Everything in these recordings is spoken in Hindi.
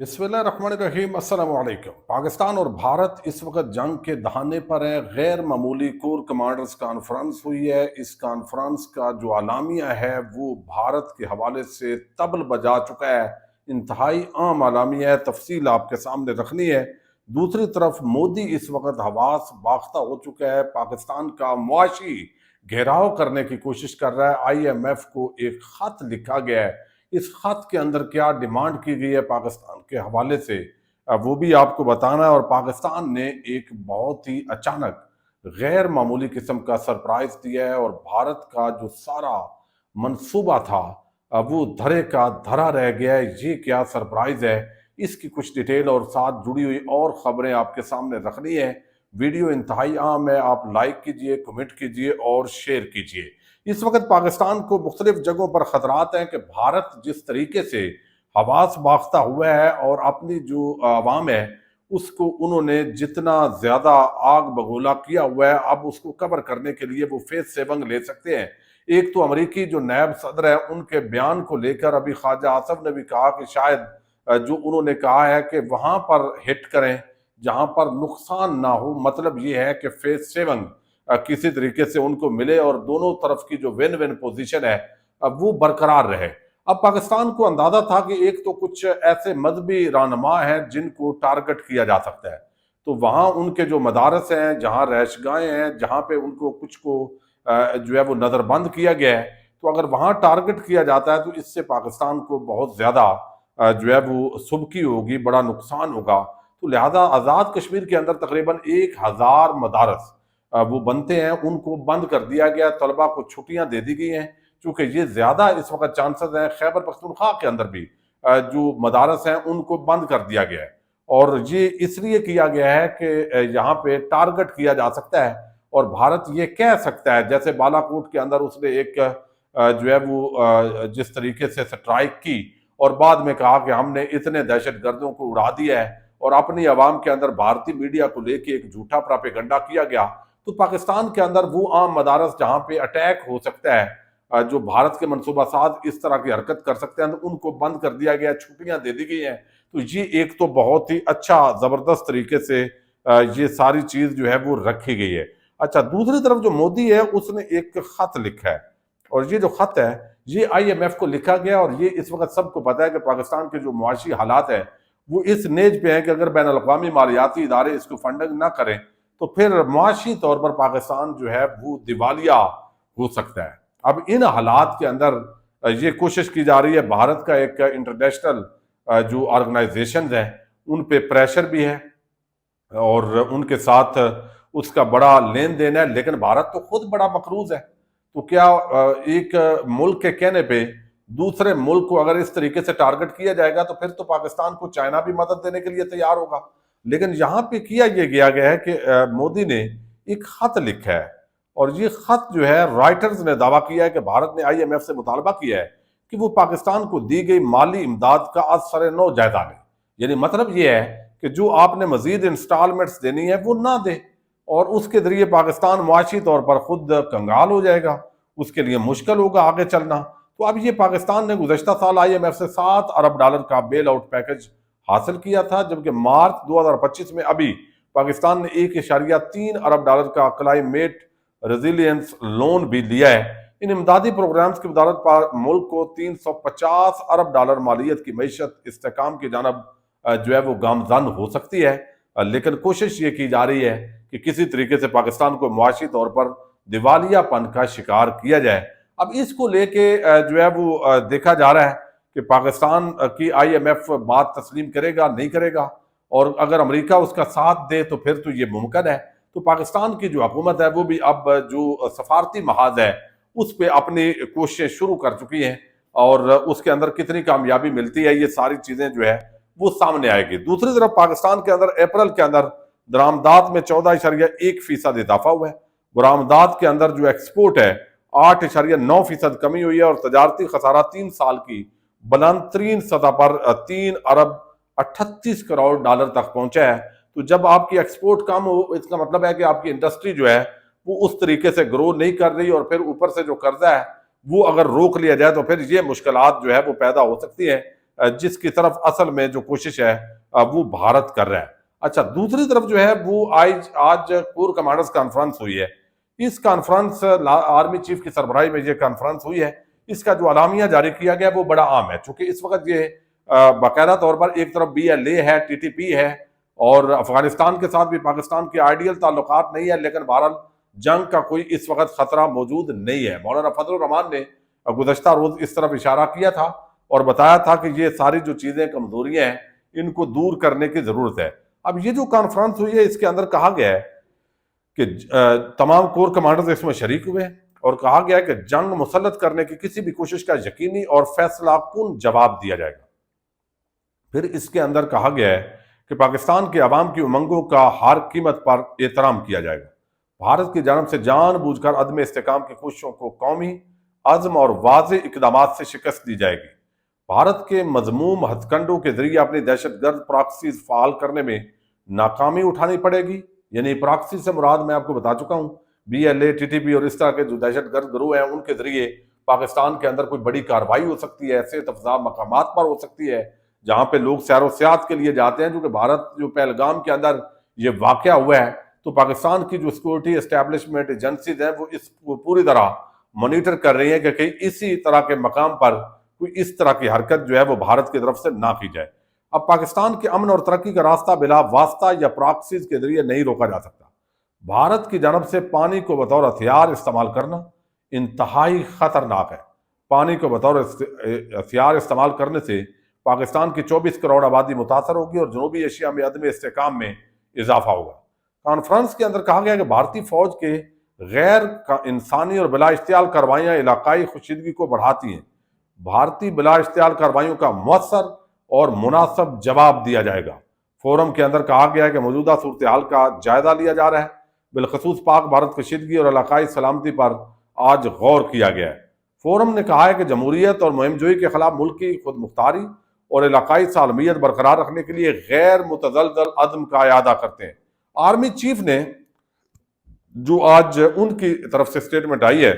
बिस्मिल्लाहिर्रहमानिर्रहीम अस्सलाम वालेकुम। पाकिस्तान और भारत इस वक्त जंग के दहाने पर है। गैर मामूली कोर कमांडर्स कॉन्फ्रेंस हुई है। इस कॉन्फ्रेंस का जो आलामिया है वो भारत के हवाले से तबल बजा चुका है। इंतहाई आम आलामिया है, तफसील आपके सामने रखनी है। दूसरी तरफ मोदी इस वक्त हवास बाख्ता हो चुका है। पाकिस्तान का मुआशी घेराव करने की कोशिश कर रहा है। IMF को एक खत लिखा गया है। इस खत के अंदर क्या डिमांड की गई है पाकिस्तान के हवाले से, वो भी आपको बताना है। और पाकिस्तान ने एक बहुत ही अचानक गैर मामूली किस्म का सरप्राइज दिया है और भारत का जो सारा मंसूबा था वो धरे का धरा रह गया है। ये क्या सरप्राइज है, इसकी कुछ डिटेल और साथ जुड़ी हुई और खबरें आपके सामने रखनी है। वीडियो इंतहाई आम है, आप लाइक कीजिए, कमेंट कीजिए और शेयर कीजिए। इस वक्त पाकिस्तान को मुख्तलिफ जगहों पर खतरात हैं कि भारत जिस तरीके से हवास बाख्ता हुआ है और अपनी जो आवाम है उसको उन्होंने जितना ज्यादा आग बगोला किया हुआ है, अब उसको कवर करने के लिए वो फेस सेविंग ले सकते हैं। एक तो अमरीकी जो नायब सदर है उनके बयान को लेकर अभी ख्वाजा आसफ ने भी कहा कि शायद जो उन्होंने कहा है कि वहां पर हिट करें जहां पर नुकसान ना हो। मतलब ये है कि फेस सेविंग किसी तरीके से उनको मिले और दोनों तरफ की जो विन विन पोजीशन है वो बरकरार रहे। अब पाकिस्तान को अंदाजा था कि एक तो कुछ ऐसे मजहबी रहनुमा हैं जिनको टारगेट किया जा सकता है, तो वहां उनके जो मदारस हैं, जहां रैशगाहें हैं, जहां पे उनको कुछ को जो है वो नजरबंद किया गया है, तो अगर वहां टारगेट किया जाता है तो इससे पाकिस्तान को बहुत ज्यादा जो है वो सुबकी होगी, बड़ा नुकसान होगा। तो लिहाजा आजाद कश्मीर के अंदर तकरीबन 1000 मदारस वो बनते हैं, उनको बंद कर दिया गया। तलबा को छुट्टियां दे दी गई हैं क्योंकि ये ज्यादा इस वक्त चांसेस हैं। खैबर पख्तूनख्वा के अंदर भी जो मदारस हैं उनको बंद कर दिया गया है और ये इसलिए किया गया है कि यहाँ पे टारगेट किया जा सकता है और भारत ये कह सकता है, जैसे बालाकोट के अंदर उसने एक जो है वो जिस तरीके से स्ट्राइक की और बाद में कहा कि हमने इतने दहशत गर्दों को उड़ा दिया है और अपनी आवाम के अंदर भारतीय मीडिया को लेके एक झूठा प्रापेगंडा किया गया। तो पाकिस्तान के अंदर वो आम मदारस जहां पे अटैक हो सकता है, जो भारत के मनसूबा साज इस तरह की हरकत कर सकते हैं, तो उनको बंद कर दिया गया, छुट्टियां दे दी गई हैं। तो ये एक तो बहुत ही अच्छा जबरदस्त तरीके से ये सारी चीज जो है वो रखी गई है। अच्छा, दूसरी तरफ जो मोदी है उसने एक खत लिखा है और ये जो खत है ये IMF को लिखा गया और ये इस वक्त सबको पता है कि पाकिस्तान के जो मुआशी हालात है वो इस नेज पे है कि अगर बैन अल-अक़वामी मालियाती इदारे इसको फंडिंग ना करें तो फिर मुआशी तौर पर पाकिस्तान जो है वो दिवालिया हो सकता है। अब इन हालात के अंदर ये कोशिश की जा रही है, भारत का एक इंटरनेशनल जो ऑर्गेनाइजेशन है उन पे प्रेशर भी है और उनके साथ उसका बड़ा लेन देन है, लेकिन भारत तो खुद बड़ा मकरूज है। तो क्या एक मुल्क के कहने पे दूसरे मुल्क को अगर इस तरीके से टारगेट किया जाएगा तो फिर तो पाकिस्तान को चाइना भी मदद देने के लिए तैयार होगा। लेकिन यहाँ पे किया ये गया गया है कि मोदी ने एक खत लिखा है और ये खत जो है राइटर्स ने दावा किया है कि भारत ने IMF से मुतालबा किया है कि वो पाकिस्तान को दी गई माली इमदाद का असर नौ जायजा ले। यानी मतलब ये है कि जो आपने मजीद इंस्टॉलमेंट्स देनी है वो ना दे और उसके जरिए पाकिस्तान मुआशी तौर पर खुद कंगाल हो जाएगा, उसके लिए मुश्किल होगा आगे चलना। तो अब ये पाकिस्तान ने गुज़श्ता साल IMF से $7 अरब का बेल आउट पैकेज हासिल किया था, जबकि मार्च 2025 में अभी पाकिस्तान ने $1.3 अरब का क्लाइमेट रेजिलियंस लोन भी लिया है। इन इमदादी प्रोग्राम्स की बदौलत पर मुल्क को $350 अरब मालियत की मीशत इस्तेकाम की जानब जो है वो गामजन हो सकती है। लेकिन कोशिश ये की जा रही है कि किसी तरीके से पाकिस्तान को मुआशी तौर पर दिवालियापन का शिकार किया जाए। अब इसको लेके जो है वो देखा जा रहा है कि पाकिस्तान की IMF बात तस्लीम करेगा नहीं करेगा, और अगर अमेरिका उसका साथ दे तो फिर तो ये मुमकिन है। तो पाकिस्तान की जो हुकूमत है वो भी अब जो सफारती महाज है उस पर अपनी कोशिशें शुरू कर चुकी हैं और उसके अंदर कितनी कामयाबी मिलती है ये सारी चीजें जो है वो सामने आएगी। दूसरी तरफ पाकिस्तान के अंदर अप्रैल के अंदर दरामदात में 14.1% इजाफा हुआ है। बरामदात के अंदर जो एक्सपोर्ट है 8.9% कमी हुई है और तजारती खसारा 3 साल की बुलंद तरीन सतह पर $3 अरब 38 करोड़ तक पहुंचा है। तो जब आपकी एक्सपोर्ट कम हो इसका मतलब है कि आपकी इंडस्ट्री जो है वो उस तरीके से ग्रो नहीं कर रही और फिर ऊपर से जो कर्जा है वो अगर रोक लिया जाए तो फिर ये मुश्किलात जो है वो पैदा हो सकती है जिसकी तरफ असल में जो कोशिश है वो भारत कर रहा है। अच्छा, दूसरी तरफ जो है वो आज आज कोर कमांडर्स कॉन्फ्रेंस हुई है। इस कॉन्फ्रेंस आर्मी चीफ की सरबराही में ये कॉन्फ्रेंस हुई है। इसका जो अलामिया जारी किया गया वो बड़ा आम है, क्योंकि इस वक्त ये बाकायदा तौर पर एक तरफ BLA है, TTP है, और अफगानिस्तान के साथ भी पाकिस्तान के आइडियल ताल्लुकात नहीं है, लेकिन बहरहाल जंग का कोई इस वक्त खतरा मौजूद नहीं है। मौलाना फजलुर रहमान ने गुज़श्ता रोज इस तरफ इशारा किया था और बताया था कि ये सारी जो चीजें कमजोरियां हैं इनको दूर करने की जरूरत है। अब ये जो कॉन्फ्रेंस हुई है इसके अंदर कहा गया है कि तमाम कोर कमांडर्स इसमें शरीक हुए हैं और कहा गया है कि जंग मुसल्लत करने की किसी भी कोशिश का यकीनी और फैसला कुन जवाब दिया जाएगा। फिर इसके अंदर कहा गया है कि पाकिस्तान के अवाम की उमंगों का हर कीमत पर एहतराम किया जाएगा। भारत की जानब से जानबूझकर अदम इस्तेकाम की कोशिशों को कौमी अज़्म और वाज़ेह इक़दामात से शिकस्त दी जाएगी। भारत के मज़मूम हथकंडों के जरिए अपनी दहशतगर्द प्रॉक्सीज फाल करने में नाकामी उठानी पड़ेगी। यानी प्रॉक्सी से मुराद मैं आपको बता चुका हूँ, BLA, TTP और इस तरह के जो दहशतगर्द गिरोह हैं उनके जरिए पाकिस्तान के अंदर कोई बड़ी कार्रवाई हो सकती है, सेहत अफजा मकामात पर हो सकती है जहां पे लोग सैर व सियाहत के लिए जाते हैं। क्योंकि भारत जो पहलगाम के अंदर ये वाकया हुआ है तो पाकिस्तान की जो सिक्योरिटी एस्टेब्लिशमेंट एजेंसीज हैं वो इस पूरी तरह मॉनिटर कर रही है कि कहीं इसी तरह के मकाम पर कोई इस तरह की हरकत जो है वो भारत की तरफ से ना की जाए। अब पाकिस्तान के अमन और तरक्की का रास्ता बिला वास्ता या प्रॉक्सीज के जरिए नहीं रोका जा सकता। भारत की जानब से पानी को बतौर हथियार इस्तेमाल करना इंतहाई खतरनाक है। पानी को बतौर हथियार इस्तेमाल करने से पाकिस्तान की 24 करोड़ आबादी मुतासर होगी और जनूबी एशिया में अदम इस्तेकाम में इजाफा होगा। कॉन्फ्रेंस के अंदर कहा गया कि भारतीय फौज के गैर इंसानी और बिला इश्तियाल कार्रवाइयाँ इलाकाई खुशीदगी को बढ़ाती हैं। भारतीय बिला इश्तियाल कार्रवाइयों का मौसर और मुनासब जवाब दिया जाएगा। फोरम के अंदर कहा गया है कि मौजूदा सूरत हाल का जायजा लिया जा रहा है, बिलखसूस पाक भारत कशीदगी और इलाकाई सलामती पर आज गौर किया गया है। फोरम ने कहा है कि जमहूरियत और मुहिमजोई के खिलाफ मुल्क की खुद मुख्तारी और इलाकाई सालमियत बरकरार रखने के लिए गैर मुतज़लज़ल अज़्म का इयादा करते हैं। आर्मी चीफ ने जो आज उनकी तरफ से स्टेटमेंट आई है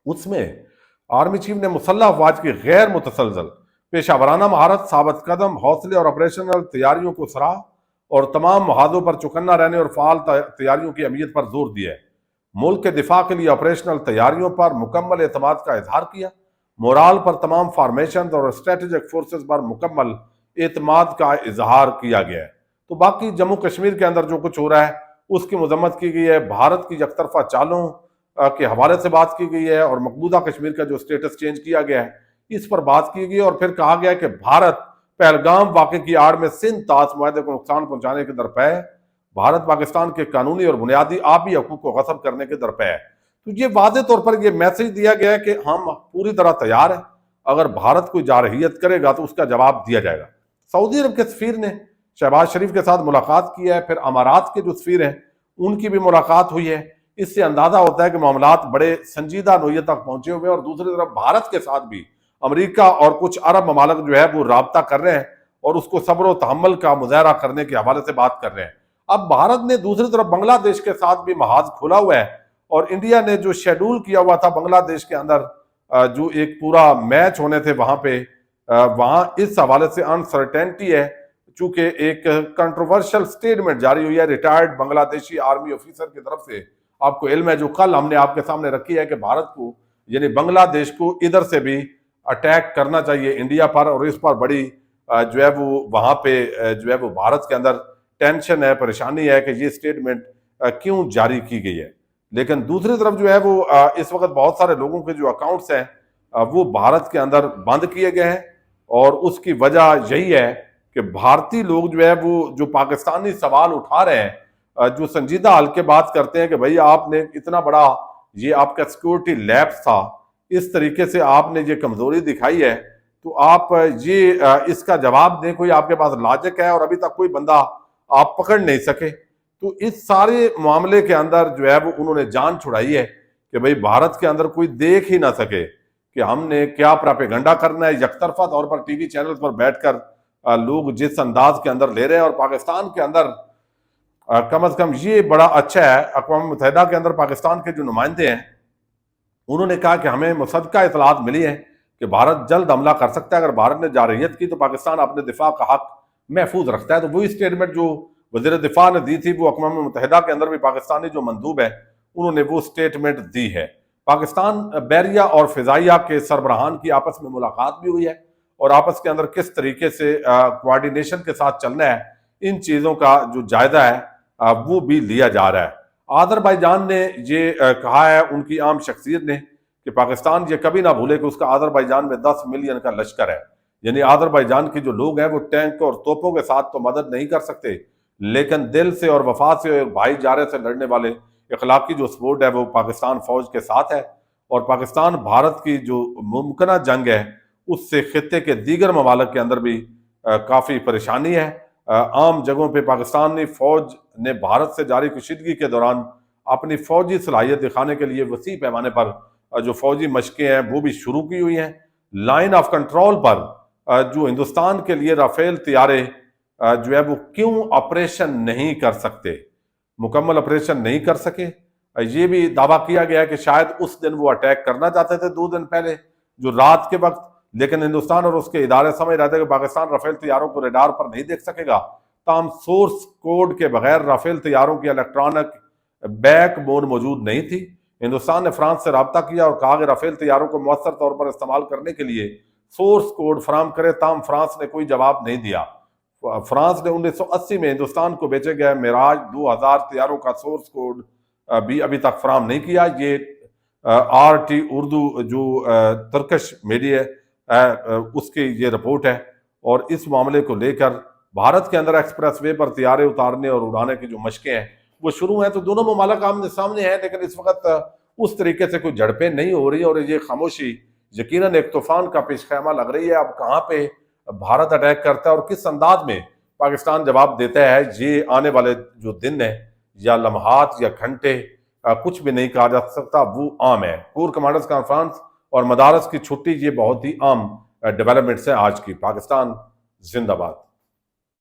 उसमें आर्मी चीफ ने मुसल्लह अफवाज की गैर मुतसलसल पेशावराना महारत, साबित कदम, हौसले और ऑपरेशनल तैयारियों को सराहा और तमाम महादों पर चौकन्ना रहने और फाल तैयारियों की अहमियत पर जोर दिया है। मुल्क के दिफा के लिए ऑपरेशनल तैयारियों पर मुकम्मल एतमाद का इजहार किया। मोराल पर तमाम फार्मेशन और स्ट्रेटेजिक फोर्सेज पर मुकम्मल एतमाद का इजहार किया गया है। तो बाकी जम्मू कश्मीर के अंदर जो कुछ हो रहा है उसकी मजम्मत की गई है। भारत की यकतरफा चालों के हवाले से बात की गई है और मकबूजा कश्मीर का जो स्टेटस चेंज किया गया है इस पर बात की गई और फिर कहा गया कि भारत पहलगाम वाक़े की आड़ में सिंध ताश मुआहदे को नुकसान पहुंचाने के दरपे है। भारत पाकिस्तान के कानूनी और बुनियादी आबी हकूक को गस्ब करने के दरपे है। तो ये वाज़ेह तौर पर यह मैसेज दिया गया है कि हम पूरी तरह तैयार हैं, अगर भारत कोई जारहियत करेगा तो उसका जवाब दिया जाएगा। सऊदी अरब के सफीर ने शहबाज शरीफ के साथ मुलाकात की है, फिर अमारात के जो सफीर हैं उनकी भी मुलाकात हुई है। इससे अंदाजा होता है कि मामलात बड़े संजीदा नोयत तक पहुंचे हुए हैं और दूसरी तरफ भारत के साथ भी अमेरिका और कुछ अरब ममालिक जो है वो राब्ता कर रहे हैं और उसको सब्र व तहम्मुल का मुजाहरा करने के हवाले से बात कर रहे हैं। अब भारत ने दूसरी तरफ बांग्लादेश के साथ भी महाज खोला हुआ है और इंडिया ने जो शेड्यूल किया हुआ था बांग्लादेश के अंदर जो एक पूरा मैच होने थे वहां पे वहां इस हवाले से अनसर्टेनिटी है। चूंकि एक कंट्रोवर्शियल स्टेटमेंट जारी हुई है रिटायर्ड बांग्लादेशी आर्मी ऑफिसर की तरफ से, आपको इल्म है, जो कल हमने आपके सामने रखी है कि भारत को यानी बांग्लादेश को इधर से भी अटैक करना चाहिए इंडिया पर और इस पर बड़ी जो है वो वहां पे जो है वो भारत के अंदर टेंशन है, परेशानी है कि ये स्टेटमेंट क्यों जारी की गई है। लेकिन दूसरी तरफ जो है वो इस वक्त बहुत सारे लोगों के जो अकाउंट्स हैं वो भारत के अंदर बंद किए गए हैं और उसकी वजह यही है कि भारतीय लोग जो है वो जो पाकिस्तानी सवाल उठा रहे हैं, जो संजीदा हल के बात करते हैं कि भाई आपने इतना बड़ा ये आपका सिक्योरिटी लैप्स था, इस तरीके से आपने ये कमजोरी दिखाई है, तो आप ये इसका जवाब दें, कोई आपके पास लॉजिक है और अभी तक कोई बंदा आप पकड़ नहीं सके। तो इस सारे मामले के अंदर जो है वो उन्होंने जान छुड़ाई है कि भाई भारत के अंदर कोई देख ही ना सके कि हमने क्या प्रोपेगेंडा करना है। यकतरफा तौर पर टीवी चैनल पर बैठकर लोग जिस अंदाज के अंदर ले रहे हैं और पाकिस्तान के अंदर कम अज कम ये बड़ा अच्छा है, अक़वाम मुत्तहिदा के अंदर पाकिस्तान के जो नुमाइंदे हैं उन्होंने कहा कि हमें मुसद्दका इतलात मिली है कि भारत जल्द हमला कर सकता है। अगर भारत ने जारहियत की तो पाकिस्तान अपने दिफा का हक महफूज रखता है। तो वही स्टेटमेंट जो वजीर दिफा ने दी थी, वो अक़वाम मुत्तहिदा के अंदर भी पाकिस्तानी जो मंदूब है उन्होंने वो स्टेटमेंट दी है। पाकिस्तान बैरिया और फिजाइया के सरबराहान की आपस में मुलाकात भी हुई है और आपस के अंदर किस तरीके से कोऑर्डिनेशन के साथ चलना है, इन चीज़ों का जो जायजा है वो भी लिया जा रहा है। आज़रबाईजान ने ये कहा है, उनकी आम शख्सियत ने, कि पाकिस्तान ये कभी ना भूले कि उसका आज़रबाईजान में 10 मिलियन का लश्कर है। यानी आज़रबाईजान के जो लोग हैं वो टैंक और तोपों के साथ तो मदद नहीं कर सकते, लेकिन दिल से और वफा से और भाईचारे से लड़ने वाले इखलाकी जो सपोर्ट है वो पाकिस्तान फौज के साथ है। और पाकिस्तान भारत की जो मुमकिन जंग है उससे खित्ते के दीगर ममालिक के अंदर भी काफ़ी परेशानी है। आम जगहों पे पाकिस्तानी फौज ने भारत से जारी कशीदगी के दौरान अपनी फौजी सलाहियत दिखाने के लिए वसी पैमाने पर जो फौजी मशकें हैं वो भी शुरू की हुई हैं। लाइन ऑफ कंट्रोल पर जो हिंदुस्तान के लिए राफेल तैयारे जो है वो क्यों ऑपरेशन नहीं कर सकते, मुकम्मल ऑपरेशन नहीं कर सके। ये भी दावा किया गया है कि शायद उस दिन वो अटैक करना चाहते थे 2 दिन पहले, जो रात के वक्त, लेकिन हिंदुस्तान और उसके इदारे समझ रहे थे कि पाकिस्तान राफेल तैयारों को रडार पर नहीं देख सकेगा। ताहम सोर्स कोड के बगैर राफेल तैयारों की इलेक्ट्रॉनिक बैकबोन मौजूद नहीं थी। हिंदुस्तान ने फ्रांस से रब्ता किया और कहा कि राफेल तैयारों को मौसर तौर पर इस्तेमाल करने के लिए सोर्स कोड फराम करे, ताहम फ्रांस ने कोई जवाब नहीं दिया। फ्रांस ने 1980 में हिंदुस्तान को बेचे गए मिराज 2000 तैयारों का सोर्स कोड भी अभी तक फराम नहीं किया। ये RT उर्दू जो तुर्किश मीडिया उसकी ये रिपोर्ट है। और इस मामले को लेकर भारत के अंदर एक्सप्रेस वे पर तैयारे उतारने और उड़ाने की जो मशकें हैं वो शुरू हैं। तो दोनों ममालिक आमने सामने हैं, लेकिन इस वक्त उस तरीके से कोई झड़पें नहीं हो रही और ये खामोशी यकीनन एक तूफान का पेशखैमा लग रही है। अब कहाँ पे भारत अटैक करता है और किस अंदाज में पाकिस्तान जवाब देता है, ये आने वाले जो दिन है या लम्हात या घंटे, कुछ भी नहीं कहा जा सकता, वो आम है। कोर कमांडर्स कॉन्फ्रेंस और मदारस की छुट्टी, ये बहुत ही आम डेवलपमेंट्स है आज की। पाकिस्तान जिंदाबाद।